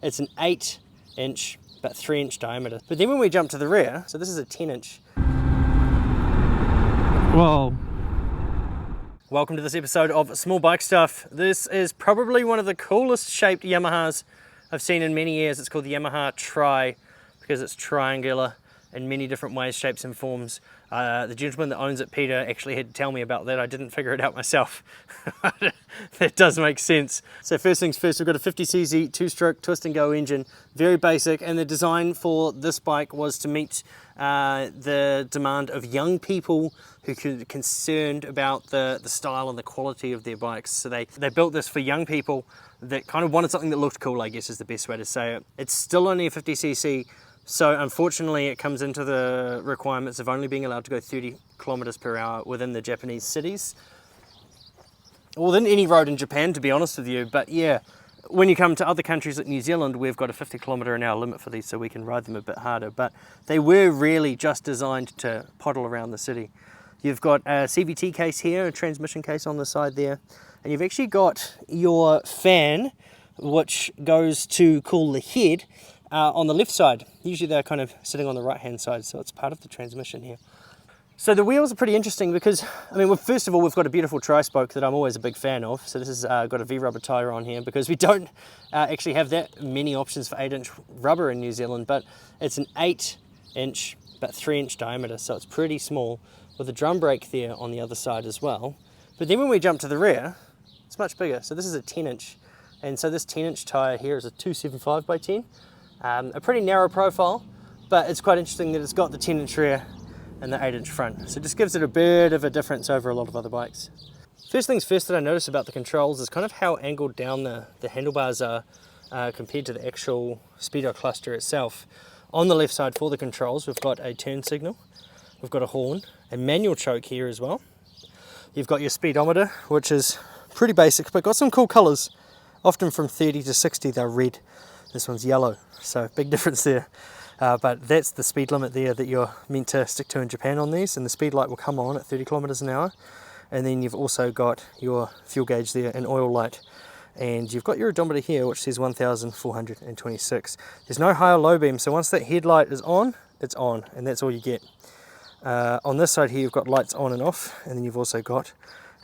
It's an 8-inch, but 3-inch diameter. But then when we jump to the rear, so this is a 10-inch. Whoa. Welcome to this episode of Small Bike Stuff. This is probably one of the coolest shaped Yamahas I've seen in many years. It's called the Yamaha TRY because it's triangular in many different ways, shapes and forms. The gentleman that owns it, Peter, actually had to tell me about that. I didn't figure it out myself. That does make sense. So first things first, we've got a 50cc 2-stroke twist and go engine, very basic, and the design for this bike was to meet the demand of young people who are concerned about the style and the quality of their bikes. So they built this for young people that kind of wanted something that looked cool, I guess is the best way to say it. It's still only a 50cc, so unfortunately it comes into the requirements of only being allowed to go 30 kilometers per hour within the Japanese cities. Or within any road in Japan, to be honest with you. But yeah, when you come to other countries like New Zealand, we've got a 50 kilometer an hour limit for these, so we can ride them a bit harder. But they were really just designed to poddle around the city. You've got a CVT case here, a transmission case on the side there, and you've actually got your fan, which goes to cool the head, on the left side. Usually they're kind of sitting on the right hand side, so it's part of the transmission here. So the wheels are pretty interesting because, I mean, first of all, we've got a beautiful tri-spoke that I'm always a big fan of. So this has got a V-rubber tyre on here because we don't actually have that many options for 8-inch rubber in New Zealand, but it's an 8-inch, but 3-inch diameter, so it's pretty small, with a drum brake there on the other side as well. But then when we jump to the rear, it's much bigger. So this is a 10-inch, and so this 10-inch tyre here is a 275 by 10. A pretty narrow profile, but it's quite interesting that it's got the 10-inch rear and the 8-inch front. So it just gives it a bit of a difference over a lot of other bikes. First things first that I notice about the controls is kind of how angled down the handlebars are compared to the actual speedo cluster itself. On the left side for the controls, we've got a turn signal, we've got a horn, a manual choke here as well. You've got your speedometer, which is pretty basic, but got some cool colors. Often from 30 to 60 they're red. This one's yellow, so big difference there. But that's the speed limit there that you're meant to stick to in Japan on these, and the speed light will come on at 30 kilometers an hour. And then you've also got your fuel gauge there and oil light. And you've got your odometer here, which says 1,426. There's no high or low beam, so once that headlight is on, it's on, and that's all you get. On this side here, you've got lights on and off, and then you've also got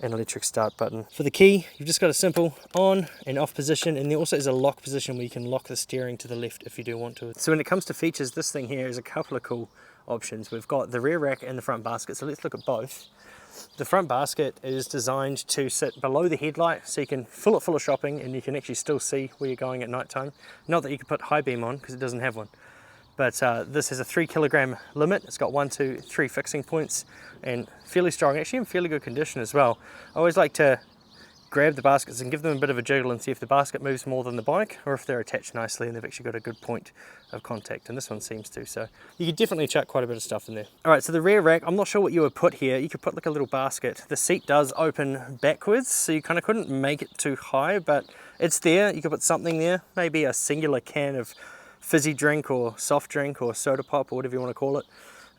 an electric start button. For the key, you've just got a simple on and off position, and there also is a lock position where you can lock the steering to the left if you do want to. So when it comes to features, this thing here is a couple of cool options. We've got the rear rack and the front basket, so let's look at both. The front basket is designed to sit below the headlight, so you can fill it full of shopping and you can actually still see where you're going at night time. Not that you can put high beam on because it doesn't have one. But this has a 3 kilogram limit. It's got 1, 2, 3 fixing points and fairly strong, actually in fairly good condition as well. I always like to grab the baskets and give them a bit of a jiggle and see if the basket moves more than the bike, or if they're attached nicely and they've actually got a good point of contact, and this one seems to, so you could definitely chuck quite a bit of stuff in there. Alright, so the rear rack, I'm not sure what you would put here. You could put like a little basket. The seat does open backwards, so you kind of couldn't make it too high, but it's there. You could put something there, maybe a singular can of fizzy drink or soft drink or soda pop or whatever you want to call it,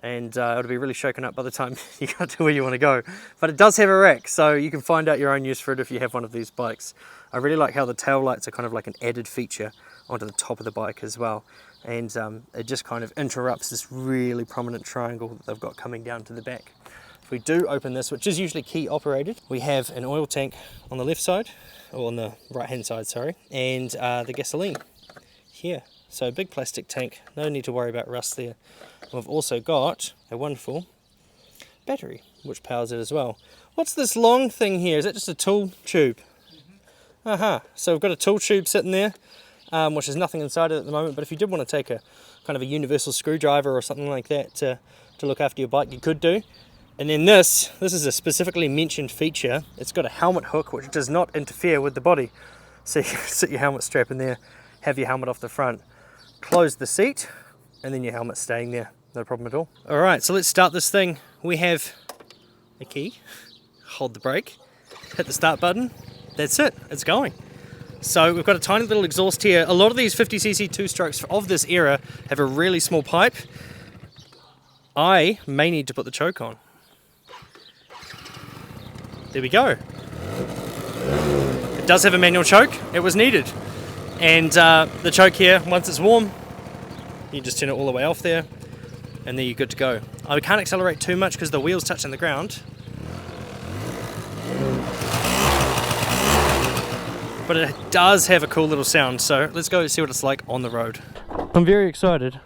and it'll be really shaken up by the time you get to where you want to go. But it does have a rack, so you can find out your own use for it if you have one of these bikes. I really like how the tail lights are kind of like an added feature onto the top of the bike as well, and it just kind of interrupts this really prominent triangle that they've got coming down to the back. If we do open this, which is usually key operated, we have an oil tank on the left side, or on the right hand side, sorry, and the gasoline here. So big plastic tank, no need to worry about rust there. We've also got a wonderful battery, which powers it as well. What's this long thing here? Is that just a tool tube? So we've got a tool tube sitting there, which has nothing inside it at the moment, but if you did want to take a kind of a universal screwdriver or something like that to look after your bike, you could do. And then this is a specifically mentioned feature. It's got a helmet hook, which does not interfere with the body. So you can sit your helmet strap in there, have your helmet off the front, close the seat, and then your helmet's staying there, no problem at all. Alright, so let's start this thing. We have a key, hold the brake, hit the start button, that's it, it's going. So we've got a tiny little exhaust here. A lot of these 50cc 2-strokes of this era have a really small pipe. I may need to put the choke on. There we go. It does have a manual choke, it was needed. And the choke here, once it's warm, you just turn it all the way off there, and then you're good to go. I can't accelerate too much because the wheel's touching the ground. But it does have a cool little sound, so let's go see what it's like on the road. I'm very excited.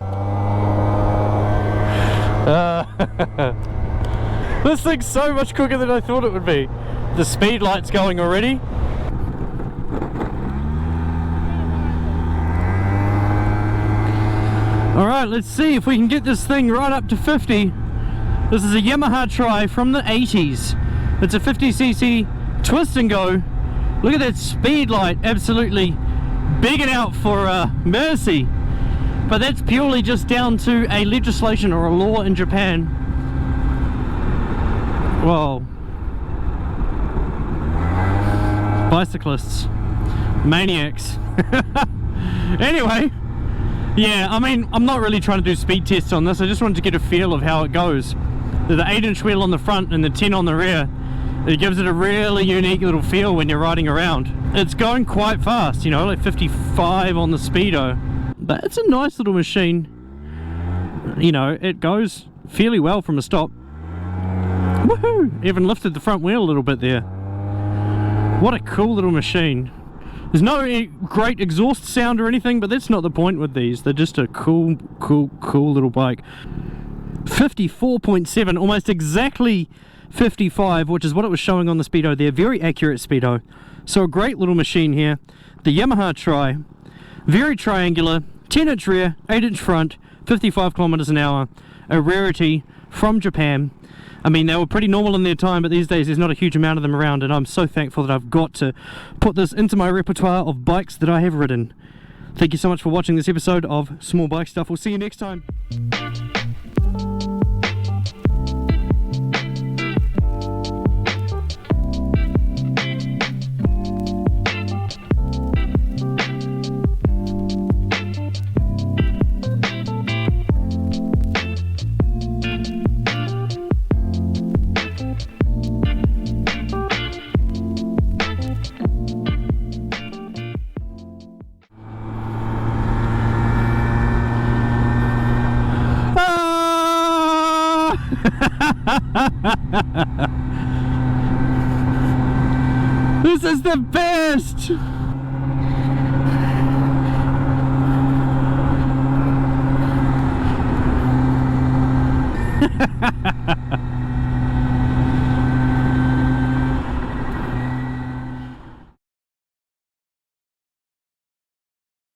This thing's so much quicker than I thought it would be. The speed light's going already. Alright, let's see if we can get this thing right up to 50. This is a Yamaha TRY from the 80s. It's a 50cc twist and go. Look at that speed light, absolutely begging out for mercy. But that's purely just down to a legislation or a law in Japan. Whoa. Bicyclists. Maniacs. Anyway. Yeah, I mean, I'm not really trying to do speed tests on this. I just wanted to get a feel of how it goes. The 8-inch wheel on the front and the 10 on the rear. It gives it a really unique little feel when you're riding around. It's going quite fast, you know, like 55 on the speedo. But it's a nice little machine. You know, it goes fairly well from a stop. Woohoo! Even lifted the front wheel a little bit there. What a cool little machine. There's no great exhaust sound or anything, but that's not the point with these. They're just a cool little bike. 54.7, almost exactly 55, which is what it was showing on the speedo there. Very accurate speedo. So a great little machine here. The Yamaha TRY. Very triangular, 10-inch rear, 8-inch front, 55 kilometers an hour. A rarity from Japan. I mean, they were pretty normal in their time, but these days there's not a huge amount of them around, and I'm so thankful that I've got to put this into my repertoire of bikes that I have ridden. Thank you so much for watching this episode of Small Bike Stuff. We'll see you next time. This is the best!